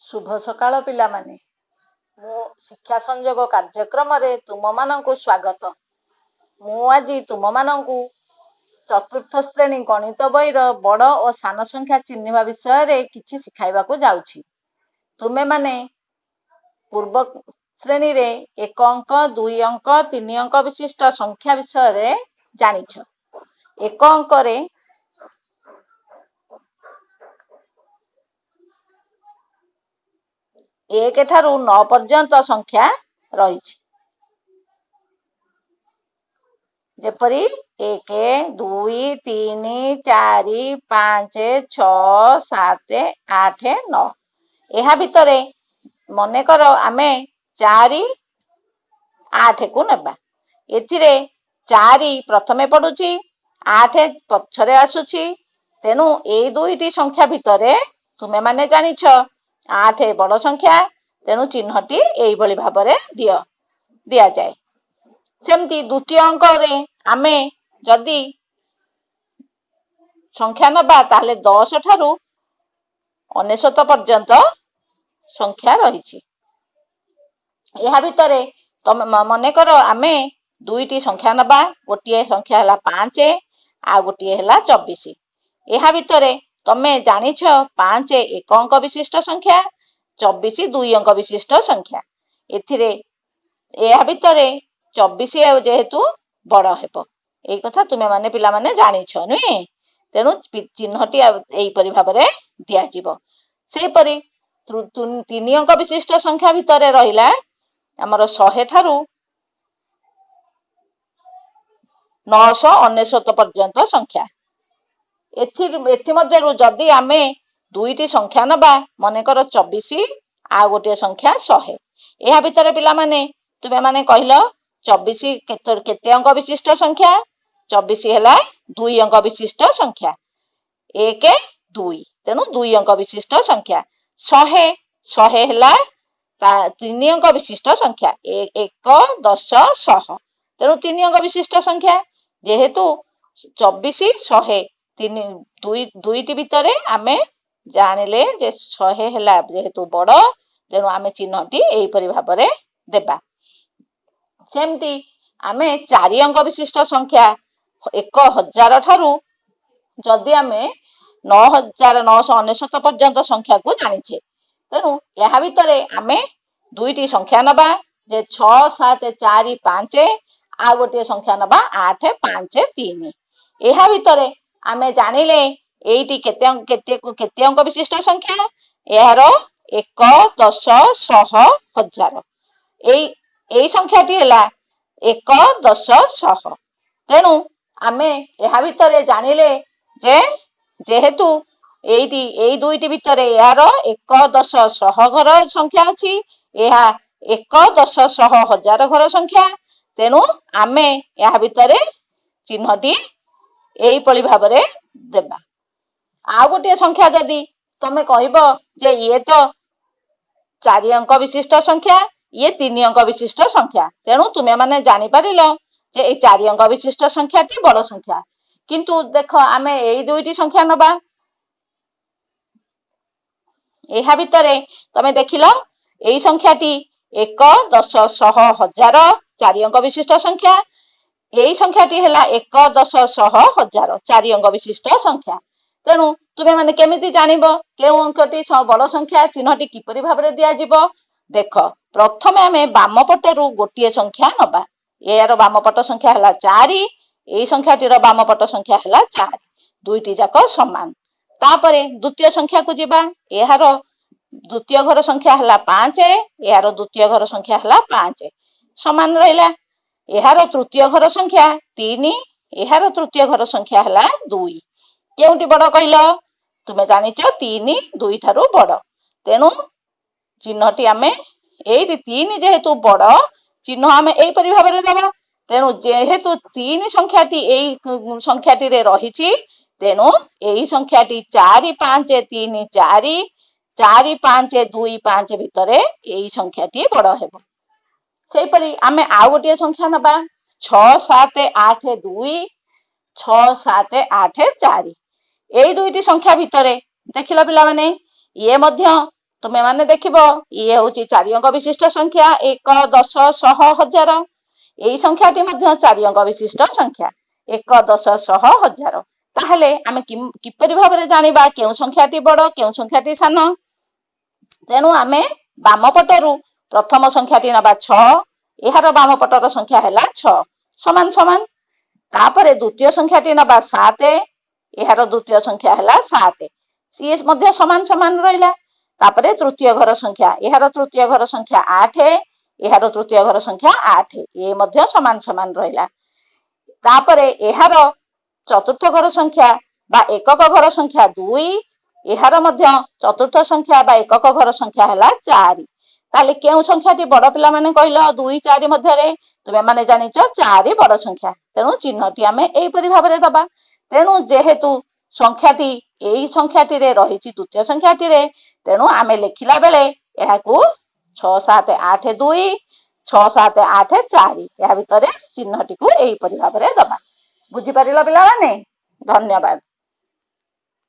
शुभ सकाळ पिलामाने मु शिक्षा संयोग कार्यक्रम रे तुम मानकु स्वागत। मु आज तुम मानकु चतुर्थ श्रेणी गणित बहीर बड़ और सान संख्या चिन्हिबा विषय रे किछि सिखाइबाकू जाउछि। तुमे माने पूर्व श्रेणी रे एक अंक, दुई अंक, तीन अंक विशिष्ट संख्या विषय रे जानिछ। एक अंक रे एक ठारू 9 पर्यंत संख्या रही जेपरी 1, 2, 3, 4, 5, 6, 7, 8, 9 यह भितर मन कर आमे 4, 8 को नेबा। एथिरे 4 प्रथमे पडुची 8 पछरे आसुची। तेनु ए दुईटी संख्या भितरे तुमे माने जानिछ 8 बड़ संख्या। तेनु चिन्हटी एई भली भाबरे दिया जाए। सेमती द्वितीय अंक रे आमे जदि संख्या नबा ताहले 10 ठारू 99 पर्यंत संख्या रही। यह भितरे तम मने कर आमे दुईटी संख्या नबा। गोटे संख्या हला 5 आ गोटे हला 24। यह भितरे तमे जानिछ 5 एक अंक विशिष्ट संख्या, 24 दुई अंक विशिष्ट संख्या। एथिरे यह भितरे 24 जेहेतु बड़ हेबो एई कथा तुमे माने पिला माने जानिछ नुहे। तेनु चिन्हटी एई परि भाबरे दिया जिवो। से परि 3 अंक विशिष्ट संख्या भितरे रहिला हमर 100 ठारू 999 पर्यंत संख्या। एथि मध्यरु जदि आमे दुईटी संख्या नबा मने कर 24 आ गोटे संख्या 100। एहा भितरे पिला माने तुमे माने कहिलो 24 केते अंक विशिष्ट संख्या? 24 हेला दुई अंक विशिष्ट संख्या। 1, 2 तेनु दुई अंक विशिष्ट संख्या। 100 हेला 3 अंक विशिष्ट संख्या। 1, 10, 100 तेनु 3 अंक विशिष्ट संख्या। जेहेतु 24, 100 दुईटी भितरे आमे जानिले जे 100 हेला जेहेतु बड़ तेनु आमे चिन्हटी एई परि भाबरे देबा। सेमती आमे 4 अंक विशिष्ट संख्या 1000 ठारू जदि आमे 9999 पर्यंत संख्या को जानिछे। तेनु यहा भितरे आमे दुईटी संख्या नबा जे 6, 7, 4, 5 आ गोटे संख्या नबा 8, 5, 3। यहा भितरे आमे जानिले एइटी केते अंक विशिष्ट संख्या? यार 1, 10, 100, 1000 एई संख्याटी हेला 1, 10, 100। तेनु आमे यहा भितरे जानिले जे जेहेतु एई दुईटी भितरे यार 1, 10, 100 घर संख्या अछि। यहा 1, 10, 100, 1000 घर संख्या। तेनु आमे यहा भितरे चिन्हटी एई पळी भाबरे देबा। आ गोटे संख्या जदि तमे कहिबो जे ये तो 4 अंक विशिष्ट संख्या, ये 3 अंक विशिष्ट संख्या। तेनु तुमे माने जानि पारिलो जे ए 4 अंक विशिष्ट संख्याटी बड़ संख्या। किंतु देखो आमे एई दुईटी संख्या नबा। एहा भितरे तमे देखिलो एई संख्याटी 1, 10, 100, 1000 4 अंक विशिष्ट संख्या। एई संख्याटी हेला 1, 10, 100, 1000 4 अंक विशिष्ट संख्या। तेनु तुमे माने केमिति जानिबो केउ अंकटी बड़ संख्या? चिन्हटी किपरि भाबरे दिया जिवो? देखो प्रथमे आमे बाम पटरु गोटिए संख्या नबा। यार बाम पट संख्या हेला 4, एई संख्याटीर बाम पट संख्या हेला 4। दुईटी जाक समान। तापरे द्वितीय संख्या को जिबा। यार द्वितीय घर संख्या हेला 5, यार द्वितीय घर संख्या हेला 5 समान रहिला। यार तृतीय घर संख्या 3, यार तृतीय घर संख्या हेला 2। केउटी बड़ कहिलो? तुमे जानिछ 3 2 ठारू बड़। तेनु चिन्हटी आमे एइटी 3 जेहेतु बड़ चिन्ह आमे एई परि भाबरे देबा। तेनु जेहेतु 3 संख्याटी एई संख्याटी रे रहिछि तेनु एई संख्याटी 4, 5, 3, 4 4, 5, 2, 5 भितरे एई संख्याटी बड़ हेबो। सेई परि आमे आ गोटे संख्या नबा 6, 7, 8, 2 6, 7, 8, 4 एई दुईटी संख्या भितरे देखिलो पिला माने ये मध्य ତୁମେ ମାନେ ଦେଖିବ ଇଏ ହଉଛି 4 ଅଙ୍କ ବିଶିଷ୍ଟ ସଂଖ୍ୟା 1 10 100 1000। ଏଇ ସଂଖ୍ୟାଟି ମଧ୍ୟ 4 ଅଙ୍କ ବିଶିଷ୍ଟ ସଂଖ୍ୟା 1 10 100 1000। ତାହେଲେ ଆମେ କିପରି ଭାବରେ ଜାଣିବା କେଉଁ ସଂଖ୍ୟାଟି ବଡ଼ କେଉଁ ସଂଖ୍ୟାଟି ସାନ? ତେଣୁ ଆମେ ବାମ ପଟରୁ ପ୍ରଥମ ସଂଖ୍ୟାଟି ନେବା 6, ଏହାର ବାମ ପଟର ସଂଖ୍ୟା ହେଲା 6 ସମାନ ସମାନ। ତାପରେ ଦ୍ୱିତୀୟ ସଂଖ୍ୟାଟି ନେବା 7, ଏହାର ଦ୍ୱିତୀୟ ସଂଖ୍ୟା ହେଲା 7, ସିଏ ମଧ୍ୟ ସମାନ ସମାନ ରହିଲା। ତାପରେ ତୃତୀୟ ଘର ସଂଖ୍ୟା, ଏହାର ତୃତୀୟ ଘର ସଂଖ୍ୟା 8, ଏହାର ତୃତୀୟ ଘର ସଂଖ୍ୟା 8, ଏ ମଧ୍ୟ ସମାନ ସମାନ ରହିଲା। ତାପରେ ଏହାର ଚତୁର୍ଥ ଘର ସଂଖ୍ୟା ବା ଏକକ ଘର ସଂଖ୍ୟା 2, ଏହାର ମଧ୍ୟ ଚତୁର୍ଥ ସଂଖ୍ୟା ବା ଏକକ ଘର ସଂଖ୍ୟା ହେଲା 4। ତାହେଲେ କେଉଁ ସଂଖ୍ୟାଟି ବଡ଼ ପିଲାମାନେ କହିଲ? 2 4 ମଧ୍ୟରେ ତୁମେ ମାନେ ଜାଣିଛ 4 ବଡ଼ ସଂଖ୍ୟା। ତେଣୁ ଚିହ୍ନଟି ଆମେ ଏହିପରି ଭାବରେ ଦବା। ତେଣୁ ଯେହେତୁ ସଂଖ୍ୟାଟି ଏଇ ସଂଖ୍ୟାଟିରେ ରହିଛି ଦ୍ୱିତୀୟ ସଂଖ୍ୟାଟିରେ, ତେଣୁ ଆମେ ଲେଖିଲା ବେଳେ ଏହାକୁ 6 7 8 2 6 7 8 4 ଏହା ଭିତରେ ଚିହ୍ନଟିକୁ ଏହିପରି ଭାବରେ ଦବା। ବୁଝିପାରିଲ ପିଲାମାନେ? ଧନ୍ୟବାଦ।